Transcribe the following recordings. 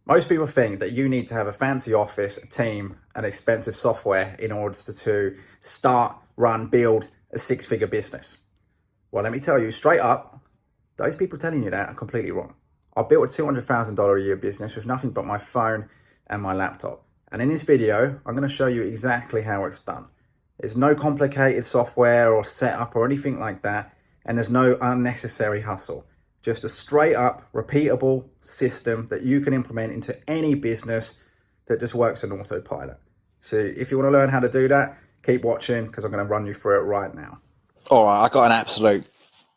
Most people think that you need to have a fancy office, a team, and expensive software in order to start, run, build a six-figure business. Well, let me tell you straight up, those people telling you that are completely wrong. I built a $200,000 a year business with nothing but my phone and my laptop. And in this video, I'm going to show you exactly how it's done. There's no complicated software or setup or anything like that. And there's no unnecessary hustle. Just a straight up, repeatable system that you can implement into any business that just works on autopilot. So if you want to learn how to do that, keep watching because I'm going to run you through it right now. All right, I got an absolute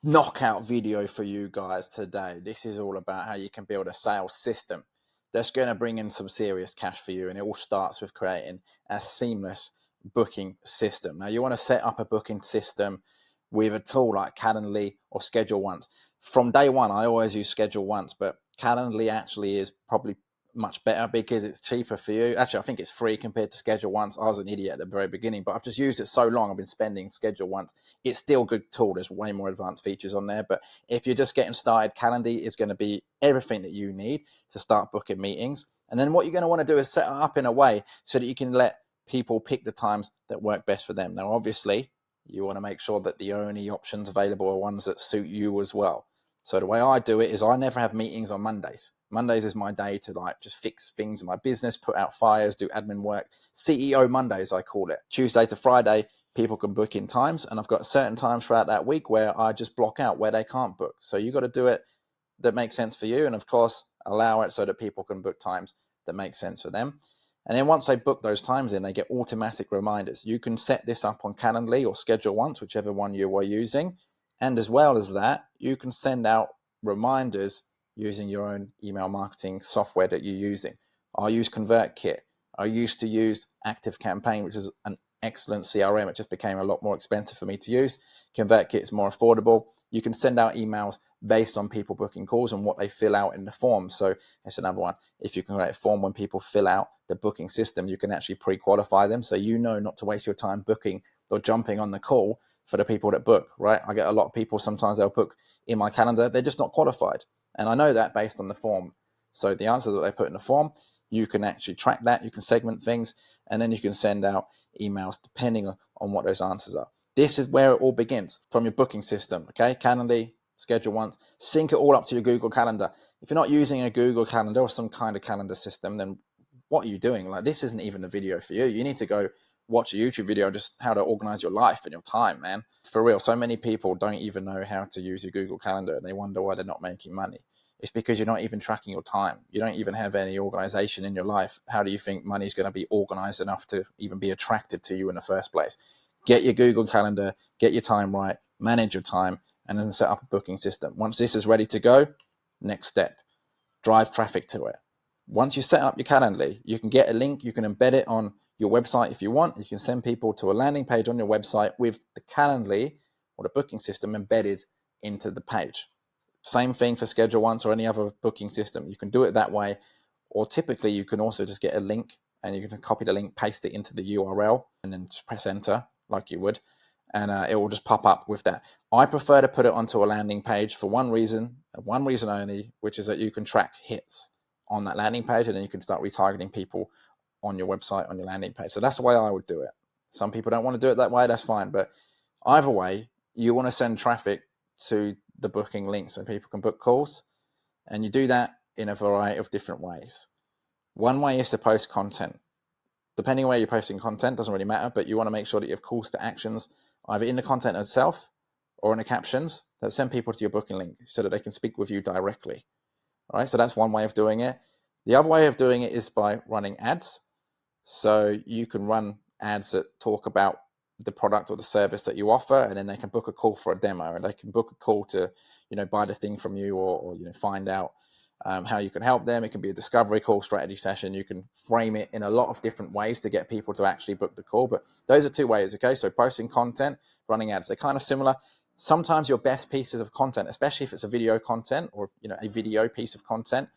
knockout video for you guys today. This is all about how you can build a sales system that's going to bring in some serious cash for you. And it all starts with creating a seamless booking system. Now, you want to set up a booking system with a tool like Calendly or Schedule Once. From day one, I always use Schedule Once, but Calendly actually is probably much better because it's cheaper for you. Actually, I think it's free compared to Schedule Once. I was an idiot at the very beginning, but I've just used it so long. I've been spending Schedule Once. It's still a good tool. There's way more advanced features on there. But if you're just getting started, Calendly is going to be everything that you need to start booking meetings. And then what you're going to want to do is set it up in a way so that you can let people pick the times that work best for them. Now, obviously, you want to make sure that the only options available are ones that suit you as well. So the way I do it is I never have meetings on Mondays. Mondays is my day to just fix things in my business, put out fires, do admin work. CEO Mondays, I call it. Tuesday to Friday, people can book in times, and I've got certain times throughout that week where I just block out where they can't book. So you got to do it that makes sense for you, and of course, allow it so that people can book times that make sense for them. And then once they book those times in, they get automatic reminders. You can set this up on Calendly or Schedule Once, whichever one you are using. And as well as that, you can send out reminders using your own email marketing software that you're using. I use ConvertKit. I used to use ActiveCampaign, which is an excellent CRM. It just became a lot more expensive for me to use. ConvertKit is more affordable. You can send out emails based on people booking calls and what they fill out in the form. So that's another one. If you can create a form when people fill out the booking system, you can actually pre-qualify them. So you know not to waste your time booking or jumping on the call for the people that book, right? I get a lot of people, sometimes they'll book in my calendar, they're just not qualified. And I know that based on the form. So the answer that they put in the form, you can actually track that, you can segment things, and then you can send out emails depending on what those answers are. This is where it all begins, from your booking system, okay? Calendly, Schedule Once, sync it all up to your Google Calendar. If you're not using a Google Calendar or some kind of calendar system, then what are you doing? Like, this isn't even a video for you. You need to go watch a YouTube video on just how to organize your life and your time, man. For real, so many people don't even know how to use your Google Calendar and they wonder why they're not making money. It's because you're not even tracking your time. You don't even have any organization in your life. How do you think money's going to be organized enough to even be attracted to you in the first place? Get your Google Calendar, get your time right, manage your time, and then set up a booking system. Once this is ready to go, next step, drive traffic to it. Once you set up your Calendly, you can get a link, you can embed it on your website if you want. You can send people to a landing page on your website with the Calendly or the booking system embedded into the page. Same thing for Schedule Once or any other booking system. You can do it that way, or typically you can also just get a link and you can copy the link, paste it into the URL, and then press enter like you would, and it will just pop up with that. I prefer to put it onto a landing page for one reason only, which is that you can track hits on that landing page, and then you can start retargeting people on your website, on your landing page. So that's the way I would do it. Some people don't want to do it that way, that's fine. But either way, you want to send traffic to the booking link so people can book calls. And you do that in a variety of different ways. One way is to post content. Depending on where you're posting content, doesn't really matter, but you want to make sure that you have calls to actions either in the content itself or in the captions that send people to your booking link so that they can speak with you directly. All right, so that's one way of doing it. The other way of doing it is by running ads. So you can run ads that talk about the product or the service that you offer, and then they can book a call for a demo, and they can book a call to, buy the thing from you, or find out how you can help them. It can be a discovery call, strategy session. You can frame it in a lot of different ways to get people to actually book the call. But those are two ways, okay? So posting content, running ads, they're kind of similar. Sometimes your best pieces of content, especially if it's a video content or a video piece of content,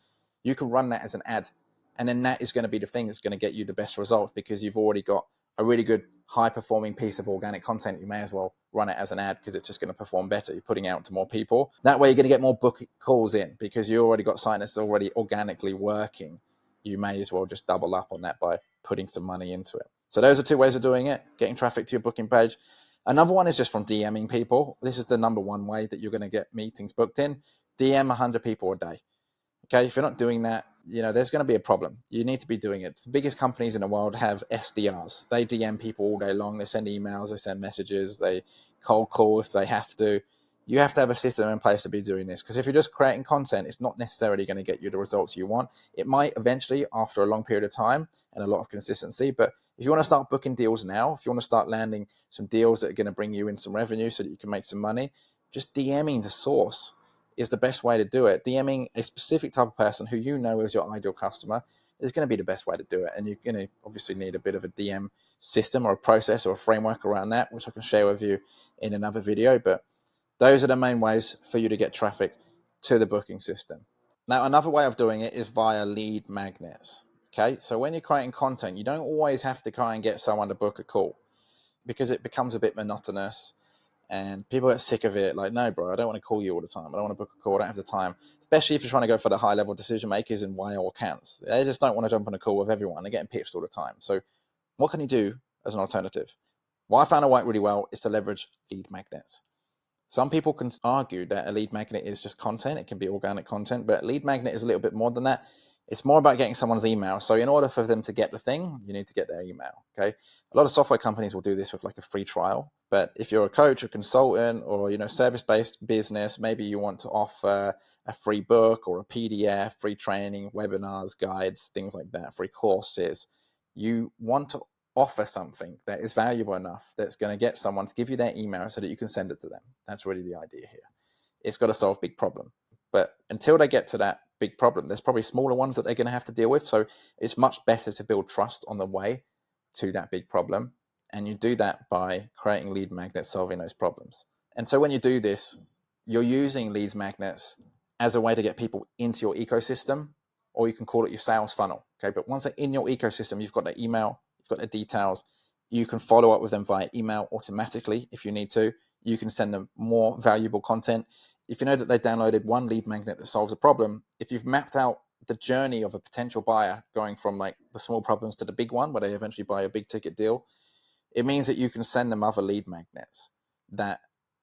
you can run that as an ad. And then that is going to be the thing that's going to get you the best results because you've already got a really good high-performing piece of organic content. You may as well run it as an ad because it's just going to perform better. You're putting it out to more people. That way you're going to get more book calls in because you already got something that's already organically working. you may as well just double up on that by putting some money into it. So those are two ways of doing it, getting traffic to your booking page. Another one is just from DMing people. This is the number one way that you're going to get meetings booked in. DM 100 people a day. Okay, if you're not doing that, there's going to be a problem. You need to be doing it. The biggest companies in the world have SDRs. They DM people all day long. They send emails, they send messages, they cold call if they have to. You have to have a system in place to be doing this, because if you're just creating content, it's not necessarily going to get you the results you want. It might eventually after a long period of time and a lot of consistency, but if you want to start booking deals now, if you want to start landing some deals that are going to bring you in some revenue so that you can make some money, just DMing the source is the best way to do it. DMing a specific type of person who you know is your ideal customer is going to be the best way to do it. And you're going to obviously need a bit of a DM system or a process or a framework around that, which I can share with you in another video. But those are the main ways for you to get traffic to the booking system. Now, another way of doing it is via lead magnets. Okay, so when you're creating content, you don't always have to try and get someone to book a call, because it becomes a bit monotonous and people get sick of it. Like, no, bro, I don't want to call you all the time. I don't want to book a call. I don't have the time, especially if you're trying to go for the high level decision makers in whale accounts. They just don't want to jump on a call with everyone. They're getting pitched all the time. So what can you do as an alternative? What I found to work really well is to leverage lead magnets. Some people can argue that a lead magnet is just content. It can be organic content, but lead magnet is a little bit more than that. It's more about getting someone's email. So in order for them to get the thing, you need to get their email. Okay. A lot of software companies will do this with like a free trial. But if you're a coach or consultant or, service-based business, maybe you want to offer a free book or a PDF, free training, webinars, guides, things like that, free courses. You want to offer something that is valuable enough that's going to get someone to give you their email so that you can send it to them. That's really the idea here. It's got to solve a big problem. But until they get to that big problem, there's probably smaller ones that they're going to have to deal with. So it's much better to build trust on the way to that big problem. And you do that by creating lead magnets solving those problems. And so when you do this, you're using leads magnets as a way to get people into your ecosystem, or you can call it your sales funnel. Okay, but once they're in your ecosystem, you've got their email, you've got their details. You can follow up with them via email automatically if you need to. You can send them more valuable content. If you know that they downloaded one lead magnet that solves a problem, if you've mapped out the journey of a potential buyer going from like the small problems to the big one where they eventually buy a big ticket deal, it means that you can send them other lead magnets that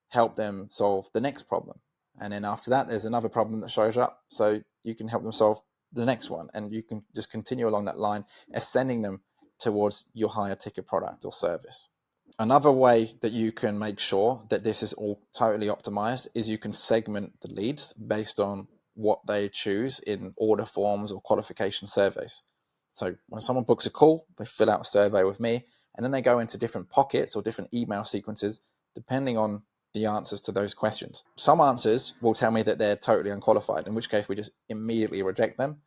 help them solve the next problem. And then after that, there's another problem that shows up. So you can help them solve the next one. And you can just continue along that line, ascending them towards your higher ticket product or service. Another way that you can make sure that this is all totally optimized is you can segment the leads based on what they choose in order forms or qualification surveys. So when someone books a call, they fill out a survey with me, and then they go into different pockets or different email sequences depending on the answers to those questions. Some answers will tell me that they're totally unqualified, in which case we just immediately reject them.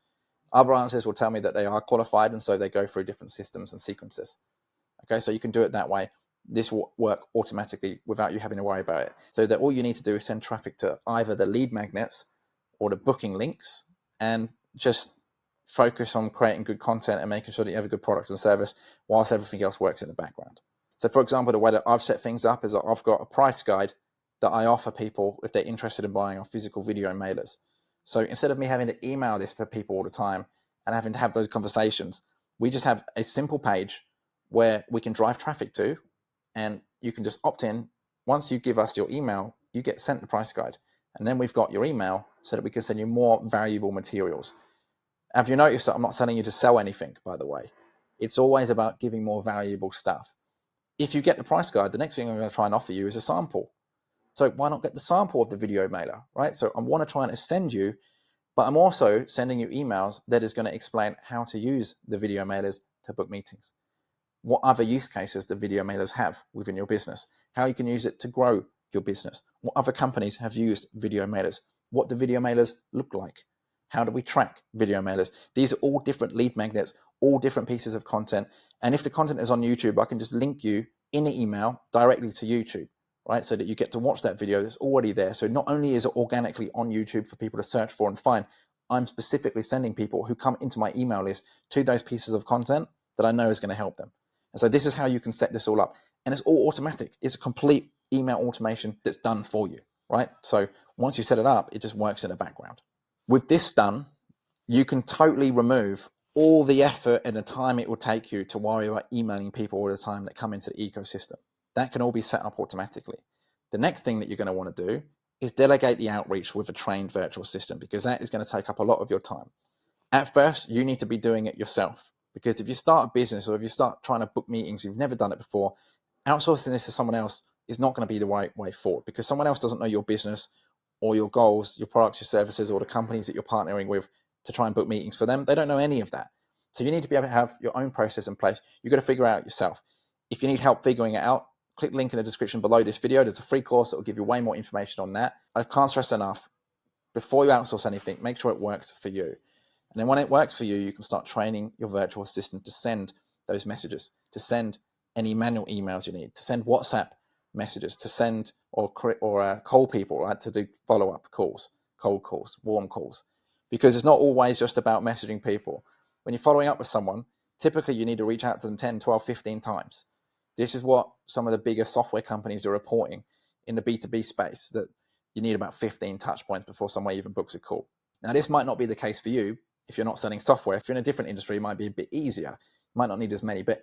Other answers will tell me that they are qualified, and so they go through different systems and sequences. Okay, so you can do it that way. This will work automatically without you having to worry about it. So that all you need to do is send traffic to either the lead magnets or the booking links, and just focus on creating good content and making sure that you have a good product and service whilst everything else works in the background. So for example, the way that I've set things up is that I've got a price guide that I offer people if they're interested in buying our physical video mailers. So instead of me having to email this for people all the time and having to have those conversations, we just have a simple page where we can drive traffic to, and you can just opt in. Once you give us your email, you get sent the price guide, and then we've got your email so that we can send you more valuable materials. Have you noticed that I'm not telling you to sell anything, by the way? It's always about giving more valuable stuff. If you get the price guide, the next thing I'm going to try and offer you is a sample. So why not get the sample of the video mailer, right? So I want to try and ascend you, but I'm also sending you emails that is going to explain how to use the video mailers to book meetings. What other use cases do video mailers have within your business? How you can use it to grow your business? What other companies have used video mailers? What do video mailers look like? How do we track video mailers? These are all different lead magnets, all different pieces of content. And if the content is on YouTube, I can just link you in the email directly to YouTube, right? So that you get to watch that video that's already there. So not only is it organically on YouTube for people to search for and find, I'm specifically sending people who come into my email list to those pieces of content that I know is going to help them. And so this is how you can set this all up. And it's all automatic. It's a complete email automation that's done for you, right? So once you set it up, it just works in the background. With this done, you can totally remove all the effort and the time it will take you to worry about emailing people all the time that come into the ecosystem. That can all be set up automatically. The next thing that you're going to want to do is delegate the outreach with a trained virtual assistant, because that is going to take up a lot of your time. At first, you need to be doing it yourself, because if you start a business or if you start trying to book meetings, you've never done it before, outsourcing this to someone else is not going to be the right way forward, because someone else doesn't know your business or your goals, your products, your services, or the companies that you're partnering with to try and book meetings for them. They don't know any of that. So you need to be able to have your own process in place. You've got to figure it out yourself. If you need help figuring it out, click the link in the description below this video. There's a free course that will give you way more information on that. I can't stress enough, before you outsource anything, make sure it works for you. And then when it works for you, you can start training your virtual assistant to send those messages, to send any manual emails you need, to send WhatsApp messages, to send or call people, right? To do follow-up calls, cold calls, warm calls. Because it's not always just about messaging people. When you're following up with someone, typically you need to reach out to them 10, 12, 15 times. This is what some of the bigger software companies are reporting in the B2B space, that you need about 15 touch points before someone even books a call. Now, this might not be the case for you if you're not selling software. If you're in a different industry, it might be a bit easier. You might not need as many, but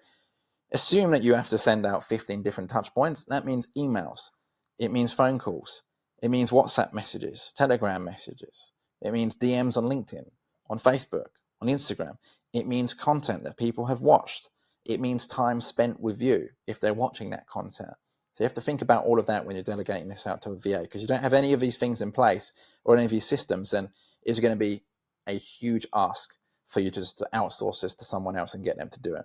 assume that you have to send out 15 different touch points. That means emails. It means phone calls. It means WhatsApp messages, Telegram messages. It means DMs on LinkedIn, on Facebook, on Instagram. It means content that people have watched. It means time spent with you if they're watching that content. So you have to think about all of that when you're delegating this out to a VA, because you don't have any of these things in place or any of these systems, then it's going to be a huge ask for you just to outsource this to someone else and get them to do it.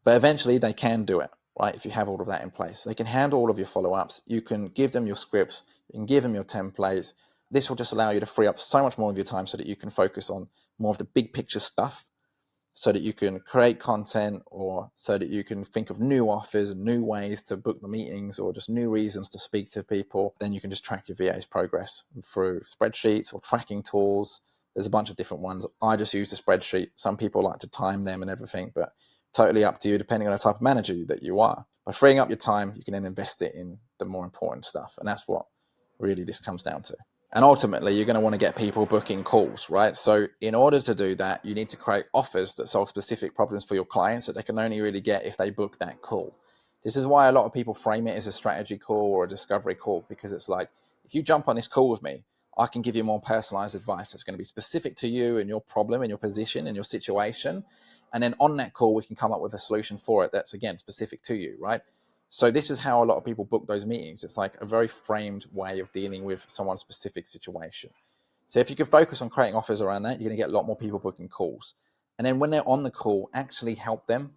But eventually they can do it, right? If you have all of that in place, they can handle all of your follow-ups. You can give them your scripts, you can give them your templates. This will just allow you to free up so much more of your time so that you can focus on more of the big picture stuff, so that you can create content, or so that you can think of new offers, new ways to book the meetings, or just new reasons to speak to people. Then you can just track your VA's progress through spreadsheets or tracking tools. There's a bunch of different ones. I just use a spreadsheet. Some people like to time them and everything, but totally up to you, depending on the type of manager that you are. By freeing up your time, you can then invest it in the more important stuff. And that's what really this comes down to. And ultimately, you're going to want to get people booking calls, right? So in order to do that, you need to create offers that solve specific problems for your clients that they can only really get if they book that call. This is why a lot of people frame it as a strategy call or a discovery call, because it's like, if you jump on this call with me, I can give you more personalized advice that's going to be specific to you and your problem and your position and your situation. And then on that call, we can come up with a solution for it that's, again, specific to you, right? So this is how a lot of people book those meetings. It's like a very framed way of dealing with someone's specific situation. So if you can focus on creating offers around that, you're going to get a lot more people booking calls. And then when they're on the call, actually help them,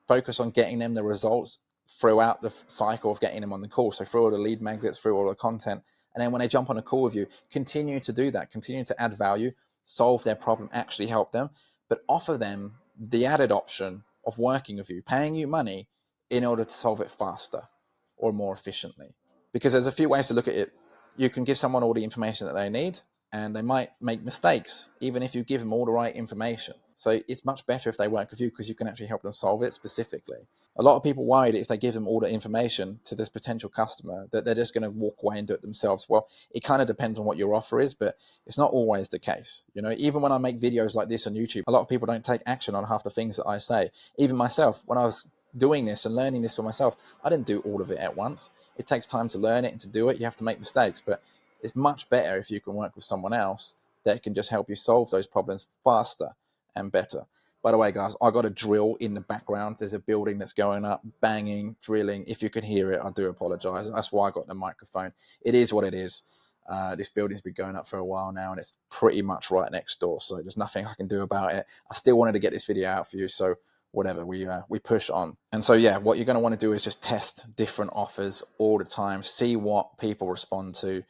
focus on getting them the results throughout the cycle of getting them on the call. So through all the lead magnets, through all the content. And then when they jump on a call with you, continue to do that, continue to add value, solve their problem, actually help them, but offer them the added option of working with you, paying you money in order to solve it faster or more efficiently. Because there's a few ways to look at it. You can give someone all the information that they need, and they might make mistakes, even if you give them all the right information. So it's much better if they work with you, because you can actually help them solve it specifically. A lot of people worry that if they give them all the information to this potential customer, that they're just going to walk away and do it themselves. Well, it kind of depends on what your offer is, but it's not always the case. You know, even when I make videos like this on YouTube, a lot of people don't take action on half the things that I say. Even myself, when I was doing this and learning this for myself, I didn't do all of it at once. It takes time to learn it and to do it. You have to make mistakes, but it's much better if you can work with someone else that can just help you solve those problems faster and better. By the way, guys, I got a drill in the background. There's a building that's going up, banging, drilling. If you can hear it, I do apologize. That's why I got the microphone. It is what it is. This building's been going up for a while now, and it's pretty much right next door. So there's nothing I can do about it. I still wanted to get this video out for you, so whatever, we push on. And so, yeah, what you're going to want to do is just test different offers all the time, see what people respond to.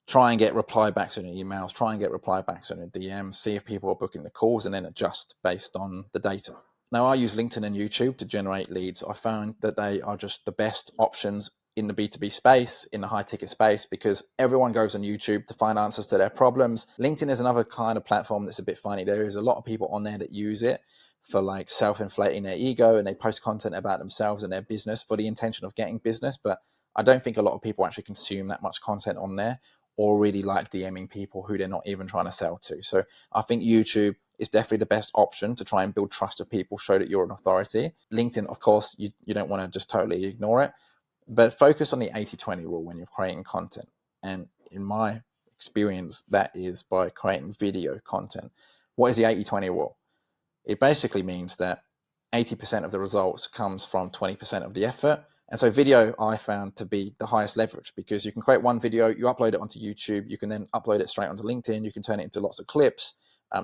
Try and get reply backs on your emails, try and get reply backs on your DMs, see if people are booking the calls, and then adjust based on the data. Now, I use LinkedIn and YouTube to generate leads. I found that they are just the best options in the B2B space, in the high ticket space, because everyone goes on YouTube to find answers to their problems. LinkedIn is another kind of platform that's a bit funny. There is a lot of people on there that use it for like self-inflating their ego, and they post content about themselves and their business for the intention of getting business. But I don't think a lot of people actually consume that much content on there, or really like DMing people who they're not even trying to sell to. So I think YouTube, is definitely the best option to try and build trust with people, show that you're an authority. LinkedIn, of course, you don't want to just totally ignore it, but focus on the 80-20 rule when you're creating content. And in my experience, that is by creating video content. What is the 80-20 rule? It basically means that 80% of the results comes from 20% of the effort. And so video I found to be the highest leverage, because you can create one video, you upload it onto YouTube, you can then upload it straight onto LinkedIn, you can turn it into lots of clips.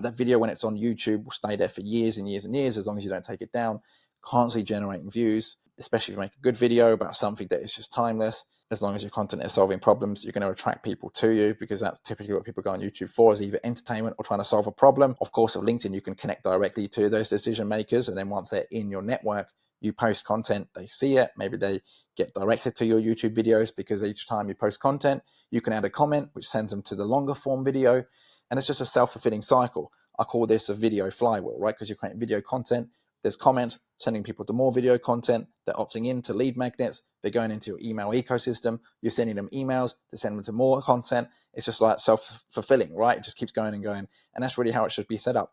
That video, when it's on YouTube, will stay there for years and years and years, as long as you don't take it down, constantly generating views, especially if you make a good video about something that is just timeless. As long as your content is solving problems, you're going to attract people to you, because that's typically what people go on YouTube for, is either entertainment or trying to solve a problem. Of course, with LinkedIn, you can connect directly to those decision makers. And then once they're in your network, you post content, they see it. Maybe they get directed to your YouTube videos, because each time you post content, you can add a comment, which sends them to the longer form video. And it's just a self-fulfilling cycle. I call this a video flywheel, right? Because you're creating video content. There's comments sending people to more video content. They're opting in to lead magnets. They're going into your email ecosystem. You're sending them emails. They're sending them to more content. It's just like self-fulfilling, right? It just keeps going and going. And that's really how it should be set up.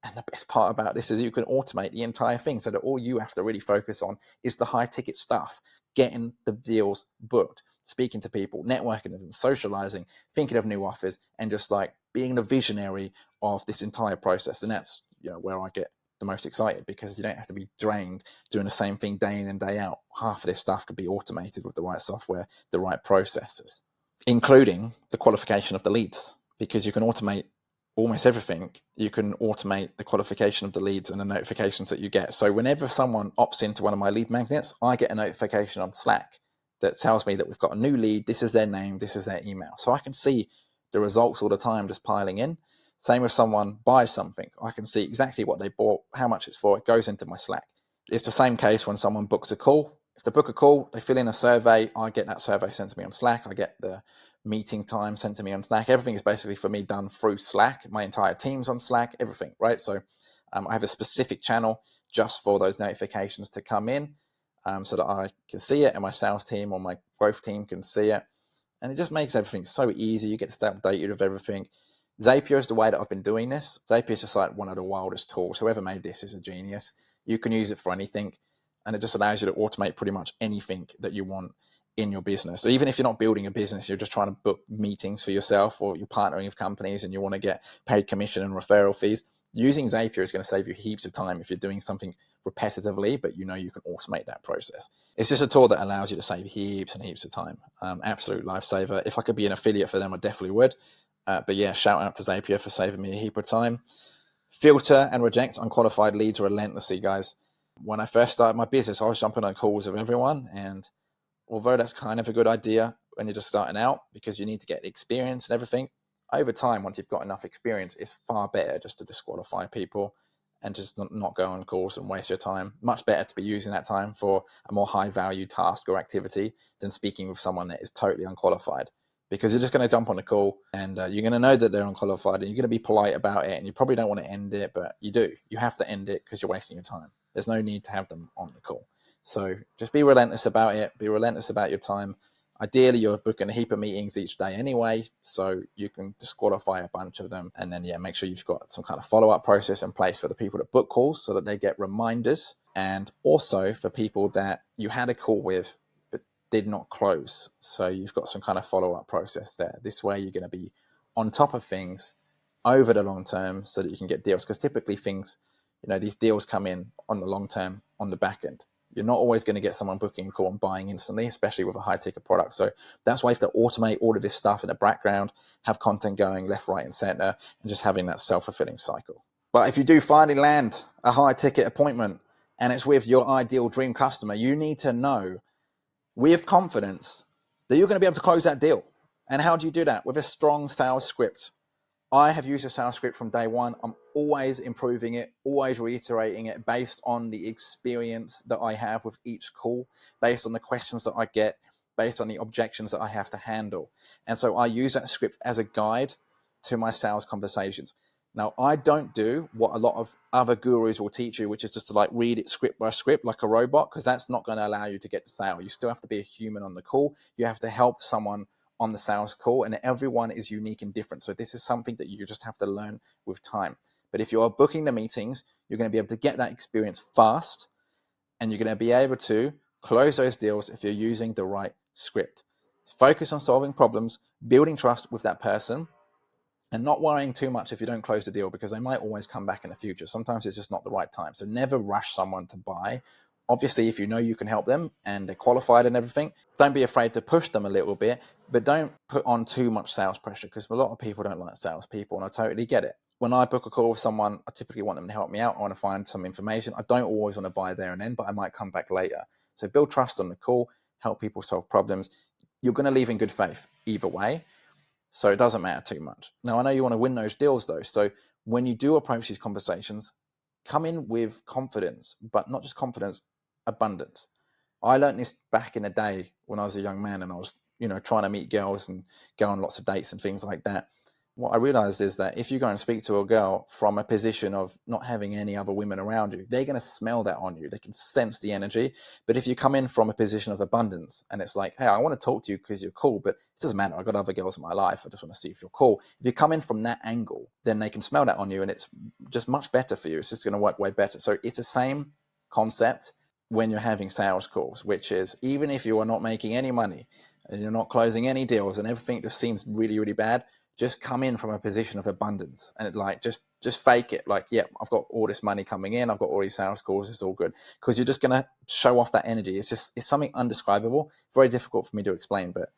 And the best part about this is you can automate the entire thing, so that all you have to really focus on is the high ticket stuff, getting the deals booked, speaking to people, networking with them, socializing, thinking of new offers, and just like being the visionary of this entire process. And that's, where I get the most excited, because you don't have to be drained doing the same thing day in and day out. Half of this stuff could be automated with the right software, the right processes, including the qualification of the leads, because you can automate almost everything. You can automate the qualification of the leads and the notifications that you get. So whenever someone opts into one of my lead magnets, I get a notification on Slack that tells me that we've got a new lead. This is their name, this is their email. So I can see the results all the time just piling in. Same if someone buys something, I can see exactly what they bought, how much it's for. It goes into my Slack. It's the same case when someone books a call. If they book a call, they fill in a survey, I get that survey sent to me on Slack. I get the meeting time sent to me on Slack. Everything is basically for me done through Slack. My entire team's on Slack, everything, right? So I have a specific channel just for those notifications to come in, so that I can see it, and my sales team or my growth team can see it. And it just makes everything so easy. You get to stay updated with everything. Zapier is the way that I've been doing this. Zapier is just like one of the wildest tools. Whoever made this is a genius. You can use it for anything, and it just allows you to automate pretty much anything that you want in your business. So even if you're not building a business, you're just trying to book meetings for yourself, or you're partnering with companies and you want to get paid commission and referral fees, using Zapier is going to save you heaps of time if you're doing something repetitively, but you can automate that process. It's just a tool that allows you to save heaps and heaps of time. Absolute lifesaver. If I could be an affiliate for them, I definitely would. But yeah, shout out to Zapier for saving me a heap of time. Filter and reject unqualified leads relentlessly, guys. When I first started my business, I was jumping on calls with everyone, and although that's kind of a good idea when you're just starting out, because you need to get the experience and everything, over time, once you've got enough experience, it's far better just to disqualify people and just not go on calls and waste your time. Much better to be using that time for a more high value task or activity than speaking with someone that is totally unqualified, because you're just going to jump on a call and you're going to know that they're unqualified, and you're going to be polite about it, and you probably don't want to end it, but you do. You have to end it because you're wasting your time. There's no need to have them on the call. So just be relentless about it. Be relentless about your time. Ideally, you're booking a heap of meetings each day anyway, so you can disqualify a bunch of them. And then, make sure you've got some kind of follow-up process in place for the people that book calls, so that they get reminders. And also for people that you had a call with but did not close. So you've got some kind of follow-up process there. This way, you're going to be on top of things over the long term, so that you can get deals. Because typically things, these deals come in on the long term on the back end. You're not always going to get someone booking a call and buying instantly, especially with a high ticket product. So that's why you have to automate all of this stuff in the background, have content going left, right, and center, and just having that self-fulfilling cycle. But if you do finally land a high ticket appointment and it's with your ideal dream customer, you need to know with confidence that you're going to be able to close that deal. And how do you do that? With a strong sales script. I have used a sales script from day one. I'm always improving it, always reiterating it based on the experience that I have with each call, based on the questions that I get, based on the objections that I have to handle. And so I use that script as a guide to my sales conversations. Now, I don't do what a lot of other gurus will teach you, which is just to read it script by script like a robot, because that's not going to allow you to get the sale. You still have to be a human on the call. You have to help someone on the sales call, and everyone is unique and different. So this is something that you just have to learn with time. But if you are booking the meetings, you're going to be able to get that experience fast, and you're going to be able to close those deals if you're using the right script. Focus on solving problems, building trust with that person, and not worrying too much if you don't close the deal, because they might always come back in the future. Sometimes it's just not the right time. So never rush someone to buy. Obviously, if you know you can help them and they're qualified and everything, don't be afraid to push them a little bit, but don't put on too much sales pressure, because a lot of people don't like salespeople, and I totally get it. When I book a call with someone, I typically want them to help me out. I want to find some information. I don't always want to buy there and then, but I might come back later. So build trust on the call, help people solve problems. You're going to leave in good faith either way. So it doesn't matter too much. Now, I know you want to win those deals though. So when you do approach these conversations, come in with confidence, but not just confidence, abundance. I learned this back in the day when I was a young man and I was, trying to meet girls and go on lots of dates and things like that. What I realized is that if you go and speak to a girl from a position of not having any other women around you, they're going to smell that on you. They can sense the energy. But if you come in from a position of abundance and it's like, hey, I want to talk to you because you're cool, but it doesn't matter. I've got other girls in my life. I just want to see if you're cool. If you come in from that angle, then they can smell that on you and it's just much better for you. It's just going to work way better. So it's the same concept when you're having sales calls, which is even if you are not making any money and you're not closing any deals and everything just seems really, really bad, just come in from a position of abundance and just fake it. Like, yeah, I've got all this money coming in. I've got all these sales calls. It's all good, because you're just going to show off that energy. It's something undescribable, very difficult for me to explain, but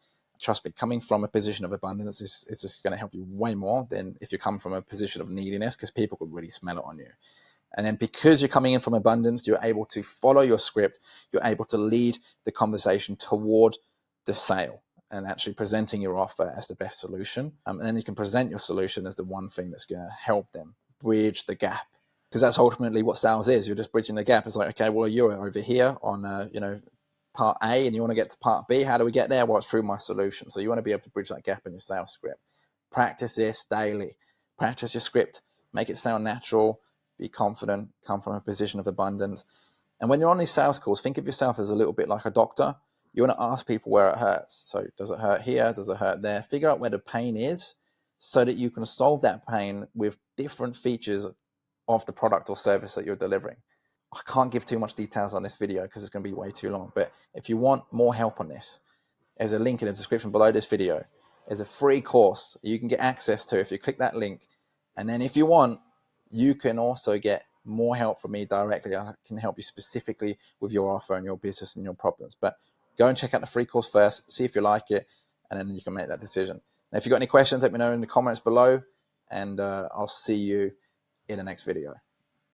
trust me, coming from a position of abundance is just going to help you way more than if you come from a position of neediness, because people could really smell it on you. And then because you're coming in from abundance, you're able to follow your script. You're able to lead the conversation toward the sale and actually presenting your offer as the best solution. And then you can present your solution as the one thing that's going to help them bridge the gap. Because that's ultimately what sales is. You're just bridging the gap. It's like, okay, well, you're over here on, part A and you want to get to part B. How do we get there? Well, it's through my solution. So you want to be able to bridge that gap in your sales script. Practice this daily. Practice your script. Make it sound natural. Be confident. Come from a position of abundance. And when you're on these sales calls, think of yourself as a little bit like a doctor. You want to ask people where it hurts. So does it hurt here? Does it hurt there? Figure out where the pain is so that you can solve that pain with different features of the product or service that you're delivering. I can't give too much details on this video because it's going to be way too long. But if you want more help on this, there's a link in the description below this video. There's a free course you can get access to if you click that link. And then if you want, you can also get more help from me directly. I can help you specifically with your offer and your business and your problems. But go and check out the free course first, see if you like it, and then you can make that decision. And if you've got any questions, let me know in the comments below, and I'll see you in the next video.